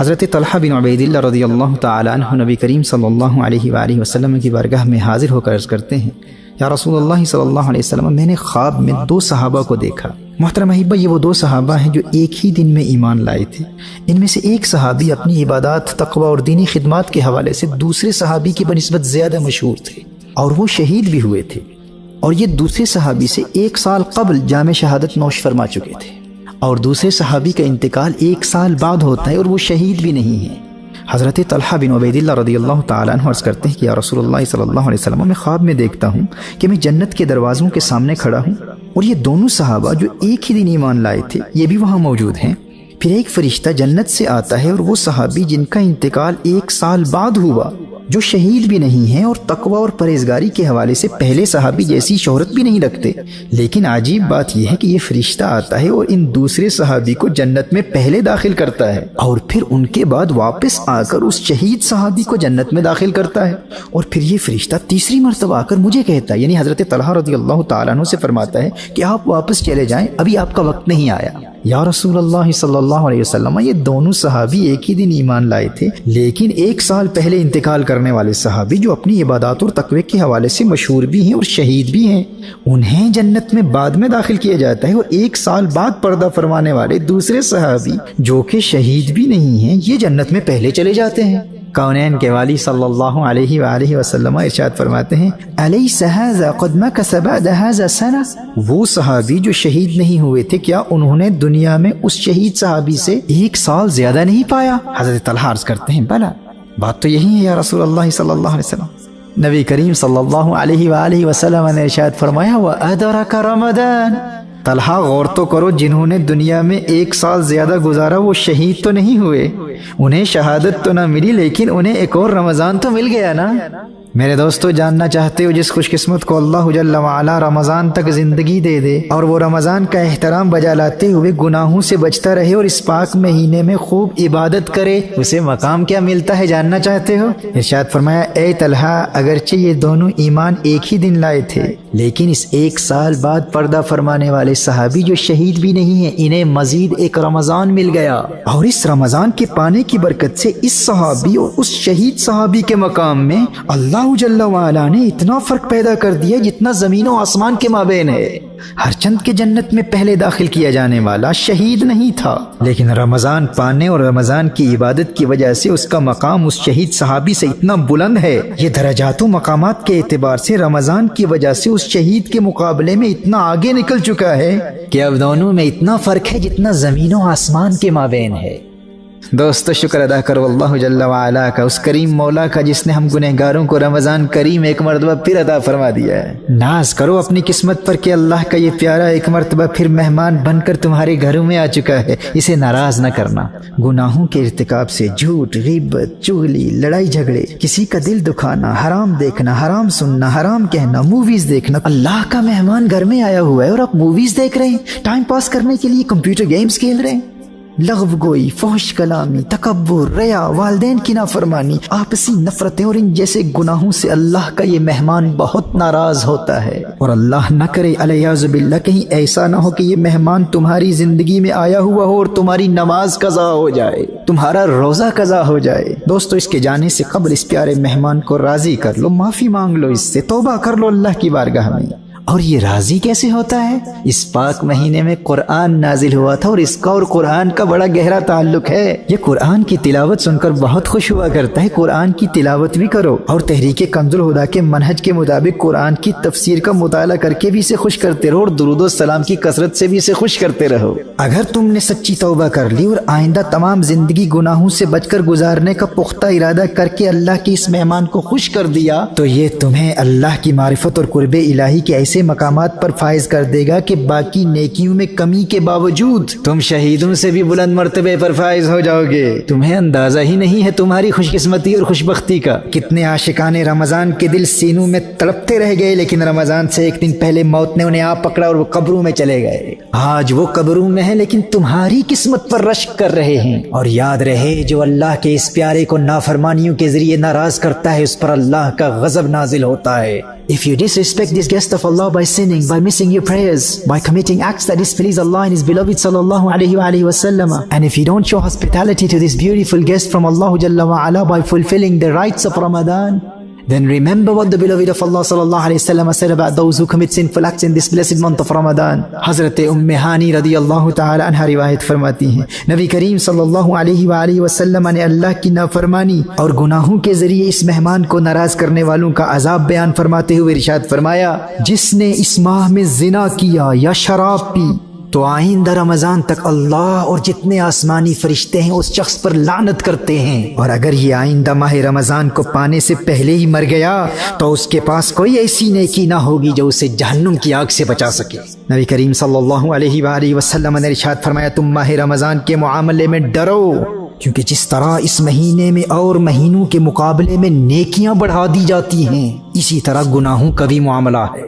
حضرت طلحہ بن عبید اللہ رضی اللہ تعالیٰ عنہ نبی کریم صلی اللہ علیہ وآلہ وسلم کی بارگاہ میں حاضر ہو کر عرض کرتے ہیں، یا رسول اللہ صلی اللہ علیہ وسلم، میں نے خواب میں 2 صحابہ کو دیکھا۔ محترم احبہ، یہ وہ 2 صحابہ ہیں جو ایک ہی دن میں ایمان لائے تھے۔ ان میں سے ایک صحابی اپنی عبادات، تقوی اور دینی خدمات کے حوالے سے دوسرے صحابی کی بنسبت زیادہ مشہور تھے اور وہ شہید بھی ہوئے تھے، اور یہ دوسرے صحابی سے 1 سال قبل جام شہادت نوش فرما چکے تھے، اور دوسرے صحابی کا انتقال 1 سال بعد ہوتا ہے اور وہ شہید بھی نہیں ہیں۔ حضرت طلحہ بن عبید اللہ رضی اللہ تعالیٰ عنہ عرض کرتے ہیں کہ یا رسول اللہ صلی اللہ علیہ وسلم، میں خواب میں دیکھتا ہوں کہ میں جنت کے دروازوں کے سامنے کھڑا ہوں اور یہ دونوں صحابہ جو ایک ہی دن ایمان لائے تھے یہ بھی وہاں موجود ہیں۔ پھر ایک فرشتہ جنت سے آتا ہے اور وہ صحابی جن کا انتقال 1 سال بعد ہوا، جو شہید بھی نہیں ہیں اور تقوی اور پرہیزگاری کے حوالے سے پہلے صحابی جیسی شہرت بھی نہیں رکھتے، لیکن عجیب بات یہ ہے کہ یہ فرشتہ آتا ہے اور ان دوسرے صحابی کو جنت میں پہلے داخل کرتا ہے اور پھر ان کے بعد واپس آ کر اس شہید صحابی کو جنت میں داخل کرتا ہے، اور پھر یہ فرشتہ تیسری مرتبہ آ کر مجھے کہتا ہے، یعنی حضرت طلحہ رضی اللہ تعالیٰ عنہ سے فرماتا ہے کہ آپ واپس چلے جائیں، ابھی آپ کا وقت نہیں آیا۔ یا رسول اللہ صلی اللہ علیہ وسلم، یہ دونوں صحابی ایک ہی دن ایمان لائے تھے، لیکن 1 سال پہلے انتقال کرنے والے صحابی جو اپنی عبادات اور تقوی کے حوالے سے مشہور بھی ہیں اور شہید بھی ہیں، انہیں جنت میں بعد میں داخل کیا جاتا ہے، اور 1 سال بعد پردہ فرمانے والے دوسرے صحابی جو کہ شہید بھی نہیں ہیں یہ جنت میں پہلے چلے جاتے ہیں۔ کونین کے والی صلی اللہ علیہ وآلہ وسلم ارشاد فرماتے ہیں، الیس ھذا قد مکث بعد ھذا سنہ، وہ صحابی جو شہید نہیں ہوئے تھے کیا انہوں نے دنیا میں اس شہید صحابی سے 1 سال زیادہ نہیں پایا؟ حضرت طلحہ عرض کرتے ہیں، بلا، بات تو یہی ہے یا رسول اللہ صلی اللہ علیہ وسلم۔ نبی کریم صلی اللہ علیہ وآلہ وسلم نے ارشاد فرمایا، وَأَدْرَكَ رمضان، طلحہ غور تو کرو، جنہوں نے دنیا میں 1 سال زیادہ گزارا وہ شہید تو نہیں ہوئے، انہیں شہادت تو نہ ملی لیکن انہیں ایک اور رمضان تو مل گیا نا۔ میرے دوستو، جاننا چاہتے ہو جس خوش قسمت کو اللہ جل وعلا رمضان تک زندگی دے دے اور وہ رمضان کا احترام بجا لاتے ہوئے گناہوں سے بچتا رہے اور اس پاک مہینے میں خوب عبادت کرے، اسے مقام کیا ملتا ہے جاننا چاہتے ہو؟ ارشاد فرمایا، اے طلحہ، اگرچہ یہ دونوں ایمان ایک ہی دن لائے تھے لیکن اس 1 سال بعد پردہ فرمانے والے صحابی جو شہید بھی نہیں ہیں انہیں مزید ایک رمضان مل گیا، اور اس رمضان کے پانے کی برکت سے اس صحابی اور اس شہید صحابی کے مقام میں اللہ جل وعلا نے اتنا فرق پیدا کر دیا جتنا زمین و آسمان کے مابین ہے۔ ہر چند کے جنت میں پہلے داخل کیا جانے والا شہید نہیں تھا، لیکن رمضان پانے اور رمضان کی عبادت کی وجہ سے اس کا مقام اس شہید صحابی سے اتنا بلند ہے، یہ درجات و مقامات کے اعتبار سے رمضان کی وجہ سے اس شہید کے مقابلے میں اتنا آگے نکل چکا ہے کہ اب دونوں میں اتنا فرق ہے جتنا زمین و آسمان کے مابین ہے۔ دوستو، شکر ادا کرو اللہ جل وعلا کا، اس کریم مولا کا جس نے ہم گنہگاروں کو رمضان کریم ایک مرتبہ پھر عطا فرما دیا ہے۔ ناز کرو اپنی قسمت پر کہ اللہ کا یہ پیارا ایک مرتبہ پھر مہمان بن کر تمہارے گھروں میں آ چکا ہے، اسے ناراض نہ کرنا۔ گناہوں کے ارتکاب سے جھوٹ، غیبت، چغلی، لڑائی جھگڑے، کسی کا دل دکھانا، حرام دیکھنا، حرام سننا، حرام کہنا، موویز دیکھنا۔ اللہ کا مہمان گھر میں آیا ہوا ہے اور آپ موویز دیکھ رہے ہیں، ٹائم پاس کرنے کے لیے کمپیوٹر گیمز کھیل رہے ہیں۔ لغو گوئی، فحش کلامی، تکبر، ریا، والدین کی نافرمانی، آپسی نفرتیں اور ان جیسے گناہوں سے اللہ کا یہ مہمان بہت ناراض ہوتا ہے، اور اللہ نہ کرے الیاذ باللہ کہیں ایسا نہ ہو کہ یہ مہمان تمہاری زندگی میں آیا ہوا ہو اور تمہاری نماز قضا ہو جائے، تمہارا روزہ قضا ہو جائے۔ دوستو، اس کے جانے سے قبل اس پیارے مہمان کو راضی کر لو، معافی مانگ لو، اس سے توبہ کر لو اللہ کی بارگاہ میں۔ اور یہ راضی کیسے ہوتا ہے؟ اس پاک مہینے میں قرآن نازل ہوا تھا اور اس کا اور قرآن کا بڑا گہرا تعلق ہے۔ یہ قرآن کی تلاوت سن کر بہت خوش ہوا کرتا ہے، قرآن کی تلاوت بھی کرو اور تحریک کنز الہدیٰ کے منہج کے مطابق قرآن کی تفسیر کا مطالعہ کر کے بھی اسے خوش کرتے رہو اور درود و سلام کی کثرت سے بھی اسے خوش کرتے رہو۔ اگر تم نے سچی توبہ کر لی اور آئندہ تمام زندگی گناہوں سے بچ کر گزارنے کا پختہ ارادہ کر کے اللہ کے اس مہمان کو خوش کر دیا تو یہ تمہیں اللہ کی معرفت اور قرب الہی کے ایسے مقامات پر فائز کر دے گا کہ باقی نیکیوں میں کمی کے باوجود تم شہیدوں سے بھی بلند مرتبے پر فائز ہو جاؤ گے۔ تمہیں اندازہ ہی نہیں ہے تمہاری خوش قسمتی اور خوش بختی کا۔ کتنے عاشقان رمضان کے دل سینوں میں تڑپتے رہ گئے، لیکن رمضان سے 1 دن پہلے موت نے انہیں آ پکڑا اور وہ قبروں میں چلے گئے۔ آج وہ قبروں میں ہیں لیکن تمہاری قسمت پر رشک کر رہے ہیں۔ اور یاد رہے، جو اللہ کے اس پیارے کو نافرمانیوں کے ذریعے ناراض کرتا ہے اس پر اللہ کا غضب نازل ہوتا ہے۔ If you disrespect this guest of Allah by sinning, by missing your prayers, by committing acts that displease Allah and His beloved sallallahu alaihi wasallam, and if you don't show hospitality to this beautiful guest from Allah Jalla wa Ala by fulfilling the rites of Ramadan, then remember what the beloved of Allah sallallahu alaihi wasallam said about those who commit sinful acts in this blessed month of Ramadan. Hazrat Hani radiyallahu ta'ala anha riwayat فرماتی ہیں نبی کریم صلی اللہ علیہ وسلم نے اللہ کی نافرمانی اور گناہوں کے ذریعے اس مہمان کو ناراض کرنے والوں کا عذاب بیان فرماتے ہوئے ارشاد فرمایا، جس نے اس ماہ میں زنا کیا یا شراب پی تو آئندہ رمضان تک اللہ اور جتنے آسمانی فرشتے ہیں اس شخص پر لعنت کرتے ہیں، اور اگر یہ آئندہ ماہ رمضان کو پانے سے پہلے ہی مر گیا تو اس کے پاس کوئی ایسی نیکی نہ ہوگی جو اسے جہنم کی آگ سے بچا سکے۔ نبی کریم صلی اللہ علیہ وسلم نے ارشاد فرمایا، تم ماہ رمضان کے معاملے میں ڈرو، کیونکہ جس طرح اس مہینے میں اور مہینوں کے مقابلے میں نیکیاں بڑھا دی جاتی ہیں، اسی طرح گناہوں کا بھی معاملہ ہے۔